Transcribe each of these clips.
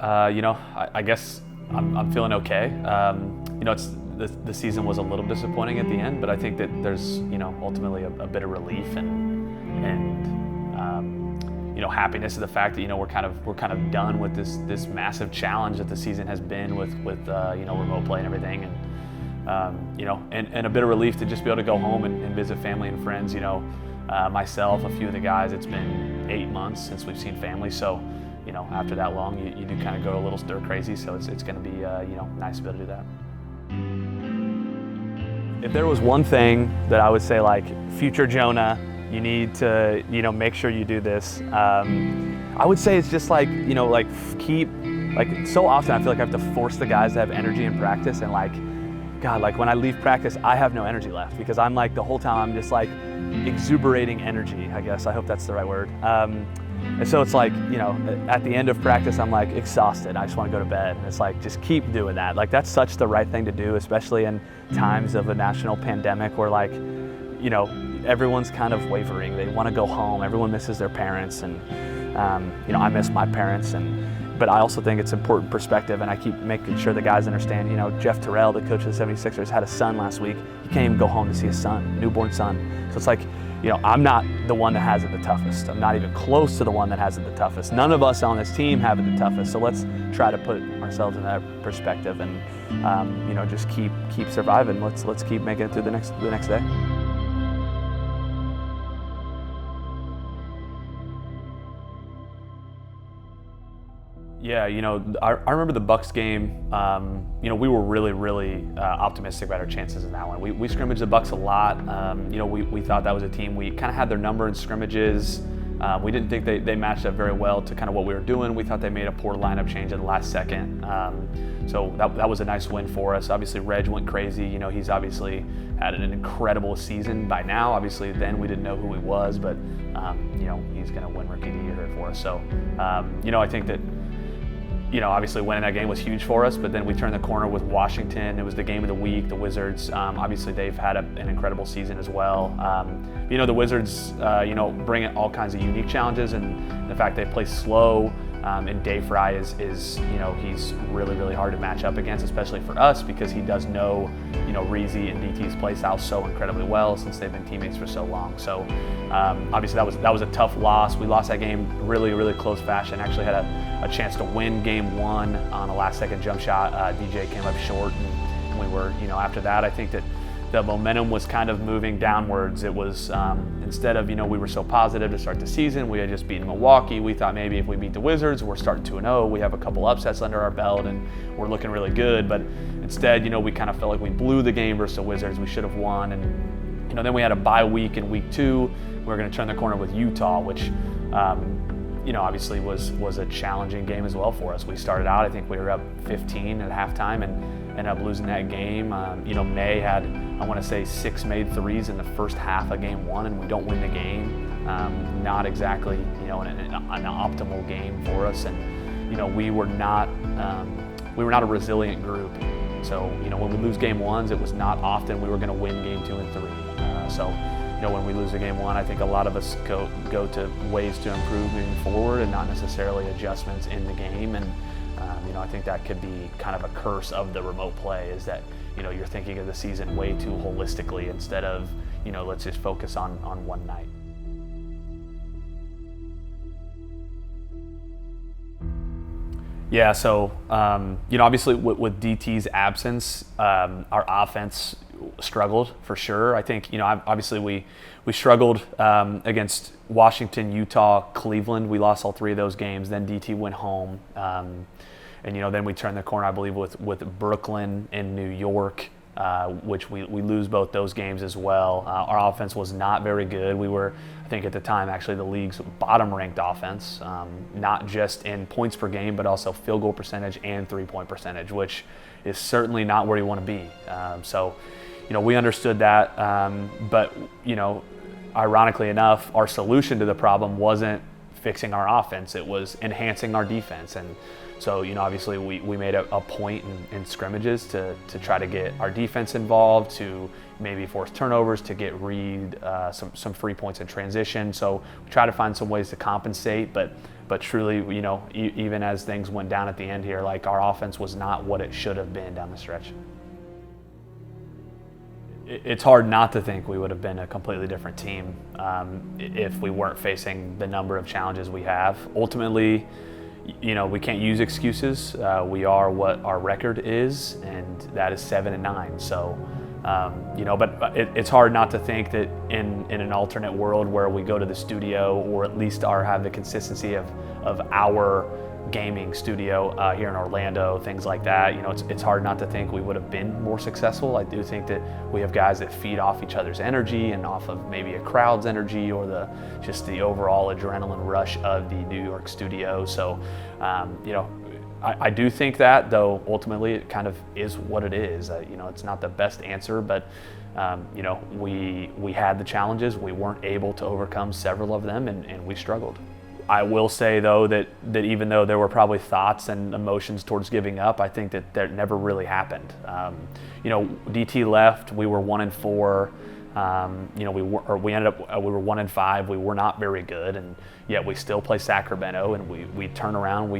I guess I'm feeling okay. It's the season was a little disappointing at the end, but I think that there's ultimately a bit of relief and happiness of the fact that we're kind of done with this massive challenge that the season has been with remote play and everything, and a bit of relief to just be able to go home and visit family and friends. Myself, a few of the guys, it's been 8 months since we've seen family, so after that long, you do kind of go a little stir crazy. So it's going to be nice to be able to do that. If there was one thing that I would say, like, future Jonah, you need to make sure you do this. I would say it's just keep so often I feel like I have to force the guys to have energy in practice, and God, when I leave practice, I have no energy left because I'm the whole time I'm just exuberating energy, I guess. I hope that's the right word. And so it's at the end of practice, I'm exhausted. I just want to go to bed. And it's just keep doing that. That's such the right thing to do, especially in times of a national pandemic where everyone's kind of wavering. They want to go home. Everyone misses their parents. And, I miss my parents. But I also think it's important perspective, and I keep making sure the guys understand. Jeff Terrell, the coach of the 76ers, had a son last week. He can't even go home to see his son, newborn son. So it's I'm not the one that has it the toughest. I'm not even close to the one that has it the toughest. None of us on this team have it the toughest. So let's try to put ourselves in that perspective and just keep surviving. Let's keep making it through the next day. Yeah, I remember the Bucks game. We were really optimistic about our chances in that one. We scrimmaged the Bucks a lot. We thought that was a team. We kind of had their number in scrimmages. We didn't think they matched up very well to kind of what we were doing. We thought they made a poor lineup change at the last second. So that was a nice win for us. Obviously, Reg went crazy. He's obviously had an incredible season by now. Obviously, then we didn't know who he was, but he's going to win Rookie of the Year for us. So I think that. Obviously winning that game was huge for us, but then we turned the corner with Washington. It was the game of the week. The Wizards, obviously they've had an incredible season as well. The Wizards, bring in all kinds of unique challenges, and the fact they play slow and Day Fry is he's really hard to match up against, especially for us because he does know, Reezy and DT's play style so incredibly well since they've been teammates for so long. So obviously that was a tough loss. We lost that game really close fashion. Actually had a chance to win game one on a last second jump shot. DJ came up short, and we were, after that, I think that the momentum was kind of moving downwards. It was, instead of, we were so positive to start the season, we had just beaten Milwaukee. We thought maybe if we beat the Wizards, we're starting 2-0. We have a couple upsets under our belt and we're looking really good. But instead, we kind of felt like we blew the game versus the Wizards. We should have won. And, then we had a bye week in week 2. We were going to turn the corner with Utah, which, obviously was a challenging game as well for us. We started out, I think we were up 15 at halftime and ended up losing that game. May had, I want to say, 6 made threes in the first half of game 1, and we don't win the game. Not exactly, an optimal game for us, and we were not a resilient group. So when we lose game 1s, it was not often we were going to win game 2 and 3. When we lose a game 1, I think a lot of us go to ways to improve moving forward and not necessarily adjustments in the game. And I think that could be kind of a curse of the remote play, is that you're thinking of the season way too holistically instead of let's just focus on one night. Yeah, so obviously with DT's absence, our offense struggled for sure. I think obviously we struggled against Washington, Utah, Cleveland. We lost all 3 of those games. Then DT went home, and then we turned the corner, I believe, with Brooklyn and New York, which we lose both those games as well. Our offense was not very good. We were, I think at the time, actually the league's bottom-ranked offense, not just in points per game, but also field goal percentage and three-point percentage, which is certainly not where you want to be. So we understood that, but ironically enough, our solution to the problem wasn't fixing our offense. It was enhancing our defense. And so, obviously we made a point in scrimmages to try to get our defense involved, to maybe force turnovers, to get some free points in transition. So we try to find some ways to compensate, but but truly, even as things went down at the end here, like our offense was not what it should have been down the stretch. It's hard not to think we would have been a completely different team if we weren't facing the number of challenges we have. Ultimately, we can't use excuses. We are what our record is, and that is 7-9. So, but it's hard not to think that in an alternate world where we go to the studio, or at least have the consistency of our gaming studio here in Orlando, things like that. It's hard not to think we would have been more successful. I do think that we have guys that feed off each other's energy and off of maybe a crowd's energy or just the overall adrenaline rush of the New York studio. So, I do think that, though ultimately it kind of is what it is. It's not the best answer, but we had the challenges. We weren't able to overcome several of them, and we struggled. I will say, though, that even though there were probably thoughts and emotions towards giving up, I think that never really happened. DT left. We were 1-4. We were 1-5. We were not very good, and yet we still play Sacramento, and we turn around.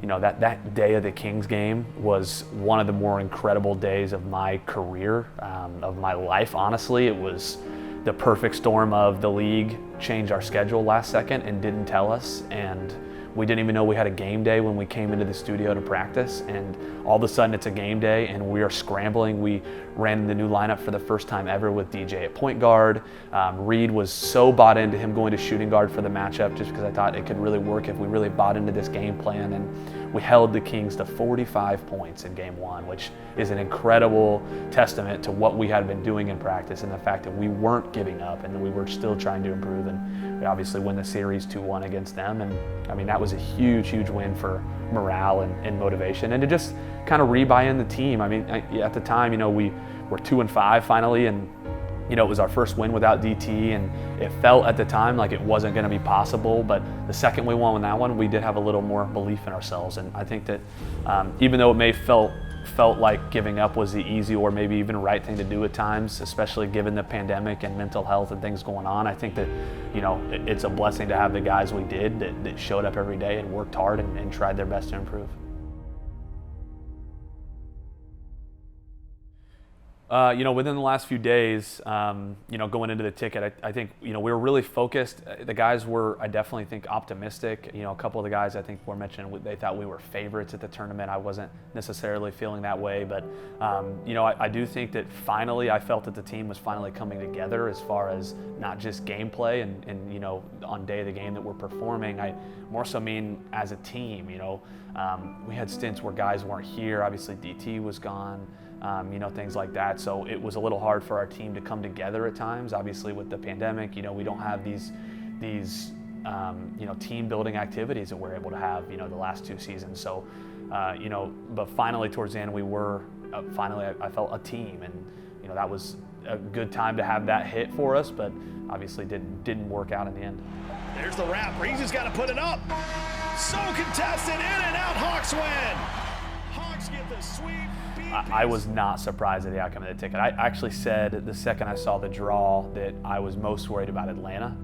That day of the Kings game was one of the more incredible days of my career, of my life. Honestly, it was the perfect storm of the league changed our schedule last second and didn't tell us, and we didn't even know we had a game day when we came into the studio to practice, and all of a sudden it's a game day and we are scrambling. We ran the new lineup for the first time ever with DJ at point guard. Reed was so bought into him going to shooting guard for the matchup, just because I thought it could really work if we really bought into this game plan, and we held the Kings to 45 points in game one, which is an incredible testament to what we had been doing in practice and the fact that we weren't giving up and that we were still trying to improve, and we obviously win the series 2-1 against them. And I mean, that was a huge win for morale and motivation, and to just kind of rebuy in the team. I mean, at the time, we were 2-5 finally, and it was our first win without DT, and it felt at the time like it wasn't going to be possible. But the second we won that one, we did have a little more belief in ourselves, and I think that even though it may felt like giving up was the easy or maybe even right thing to do at times, especially given the pandemic and mental health and things going on, I think that it's a blessing to have the guys we did that showed up every day and worked hard and tried their best to improve. Within the last few days, going into the ticket, I think, we were really focused. The guys were, I definitely think, optimistic. A couple of the guys I think were mentioning they thought we were favorites at the tournament. I wasn't necessarily feeling that way, but, I do think that finally I felt that the team was finally coming together as far as not just gameplay and on day of the game that we're performing. I more so mean as a team. We had stints where guys weren't here. Obviously DT was gone. Things like that. So it was a little hard for our team to come together at times. Obviously with the pandemic, we don't have these team building activities that we're able to have, the last two seasons. So, but finally towards the end we were, I felt a team, and, that was a good time to have that hit for us, but obviously didn't work out in the end. There's the wrap. Reeves got to put it up. So contested, in and out, Hawks win. Hawks get the sweep. I was not surprised at the outcome of the ticket. I actually said the second I saw the draw that I was most worried about Atlanta.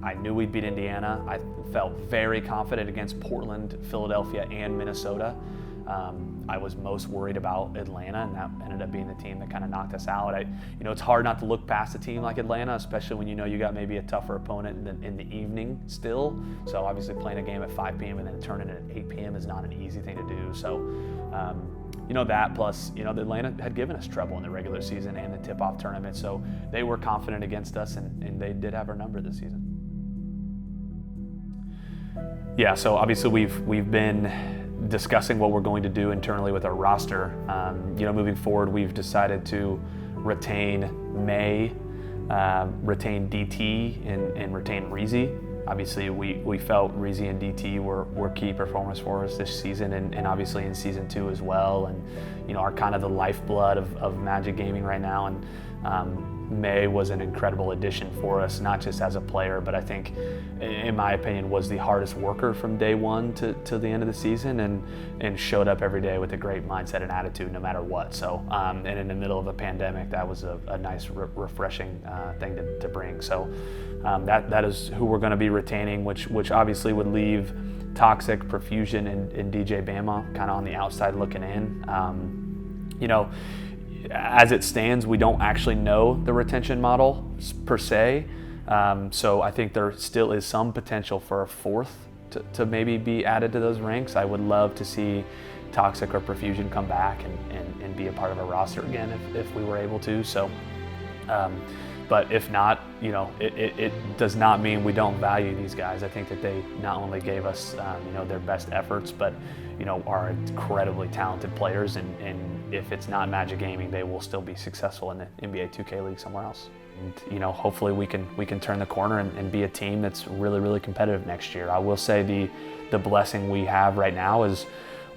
I knew we'd beat Indiana. I felt very confident against Portland, Philadelphia, and Minnesota. I was most worried about Atlanta, and that ended up being the team that kind of knocked us out. It's hard not to look past a team like Atlanta, especially when you got maybe a tougher opponent in the evening still. So obviously playing a game at 5 p.m. and then turning it at 8 p.m. is not an easy thing to do. So, that plus, Atlanta had given us trouble in the regular season and the tip-off tournament, so they were confident against us, and they did have our number this season. Yeah, so obviously we've been discussing what we're going to do internally with our roster. Moving forward, we've decided to retain May, retain DT, and retain Reezy. Obviously, we felt Reezy and DT were key performers for us this season, and obviously in season 2 as well, and are kind of the lifeblood of Magic Gaming right now. And May was an incredible addition for us, not just as a player, but I think, in my opinion, was the hardest worker from day one to the end of the season, and showed up every day with a great mindset and attitude no matter what. So, and in the middle of a pandemic, that was a nice, refreshing thing to bring. So that is who we're going to be retaining, which obviously would leave Toxic, Perfusion, and DJ Bama kind of on the outside looking in. You know, as it stands, we don't actually know the retention model per se. So I think there still is some potential for a fourth to maybe be added to those ranks. I would love to see Toxic or Perfusion come back and be a part of a roster again if we were able to. So, but if not, you know, it does not mean we don't value these guys. I think that they not only gave us, you know, their best efforts, but, you know, are incredibly talented players. And if it's not Magic Gaming, they will still be successful in the NBA 2K League somewhere else. And, you know, hopefully we can turn the corner and be a team that's really, really competitive next year. I will say the blessing we have right now is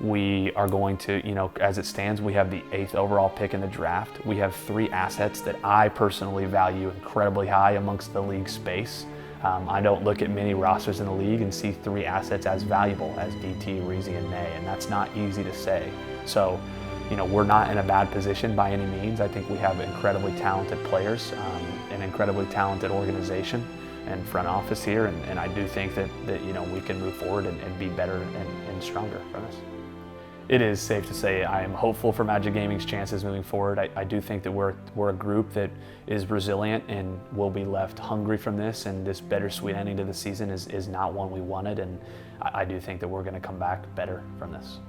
we are going to, you know, as it stands, we have the 8th overall pick in the draft. We have 3 assets that I personally value incredibly high amongst the league space. I don't look at many rosters in the league and see 3 assets as valuable as DT, Reezy, and Nay, and that's not easy to say. So, you know, we're not in a bad position by any means. I think we have incredibly talented players, an incredibly talented organization and front office here, and I do think that you know, we can move forward and be better and stronger from this. It is safe to say I am hopeful for Magic Gaming's chances moving forward. I do think that we're a group that is resilient and will be left hungry from this, and this bittersweet ending to the season is not one we wanted, and I do think that we're going to come back better from this.